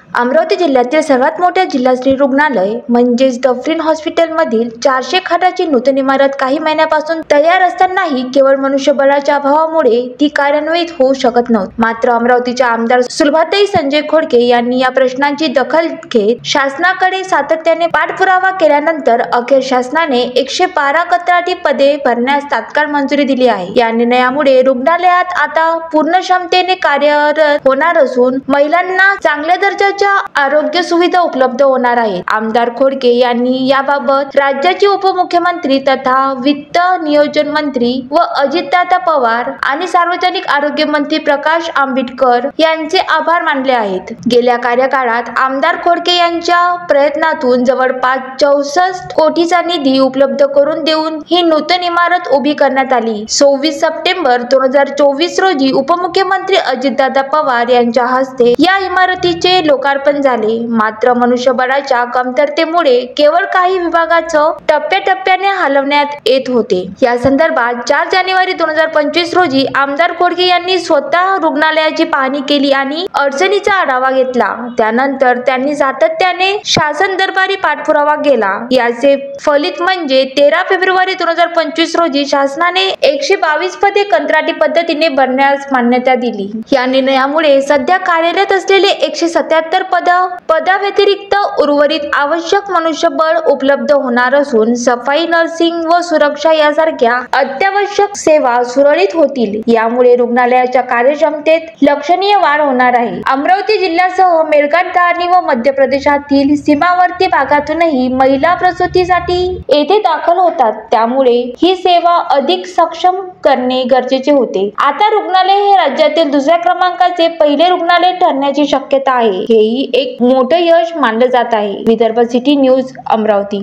अमरावती जिल्ह्यातील सर्वात मोठ्या जिल्हा स्त्री रुग्णालय म्हणजेच डफरीन हॉस्पिटलमधील 400 खाटाची नूतन इमारत काही महिन्यापासून तयार असतानाही केवळ मनुष्यबळाच्या अभावामुळे ती कार्यान्वित होऊ शकत नव्हती। मात्र अमरावतीच्या आमदार सुलभाताई संजय खोडके यांनी या प्रश्नांची दखल घेत शासनाकडे सातत्याने पाठपुरावा केल्यानंतर अखेर शासनाने 112 कंत्राटी पदे भरण्यास तात्काळ मंजुरी दिली आहे। या निर्णयामुळे रुग्णालयात आता पूर्ण क्षमतेने कार्यरत होणार असून महिलांना चांगल्या दर्जाच्या आरोग्य सुविधा उपलब्ध होणार आहेत। आमदार खोडके यांनी याबाबत राज्याचे उपमुख्यमंत्री तथा वित्त नियोजन मंत्री व अजितदादा पवार आणि सार्वजनिक आरोग्य मंत्री प्रकाश आंबेडकर यांचे आभार मानले आहेत। गेल्या कार्यकाळात आमदार खोडके यांच्या प्रयत्नातून जवळपास 64 कोटीचा निधी उपलब्ध करून देऊन ही नूतन इमारत उभी करण्यात आली। 26 सप्टेंबर 2024 रोजी उपमुख्यमंत्री अजितदादा पवार यांच्या हस्ते या इमारतीचे लोकार्पण झाले। मात्र मनुष्यबळाच्या कमतरतेमुळे केवळ काही विभागाचं टप्प्याटप्प्याने हलवण्यात येत होते। या संदर्भात 4 जानेवारी 2025 रोजी आमदार खोडके यांनी स्वतः रुग्णालयाची पाहणी केली आणि अडचणीचा आढावा घेतला। त्यानंतर त्यांनी सातत्याने शासन दरबारी पाठपुरावा केला। याचे फलित म्हणजे 13 फेब्रुवारी 2025 रोजी शासनाने 122 पदे कंत्राटी पद्धतीने भरण्यास मान्यता दिली। या निर्णयामुळे सध्या कार्यरत असलेले 177 पदाव्यतिरिक्त उर्वरित आवश्यक मनुष्यबळ उपलब्ध होणार असून सफाई, नर्सिंग व सुरक्षा यासारख्या अत्यावश्यक सेवा सुरळीत होतील। यामुळे रुग्णालयाच्या कार्यक्षमतेत लक्षणीय वाढ होणार आहे। अमरावती जिल्ह्यासह मेळघाट आणि व मध्य प्रदेशातील सीमावर्ती भागातूनही महिला प्रसूतीसाठी येथे दाखल होतात। त्यामुळे ही सेवा अधिक सक्षम करणे गरजेचे होते। आता रुग्णालय हे राज्यातील दुसऱ्या क्रमांकाचे पहिले रुग्णालय ठरण्याची शक्यता आहे। हेही एक मोठं यश मानलं जात आहे। Vidarbha city news, Amravati.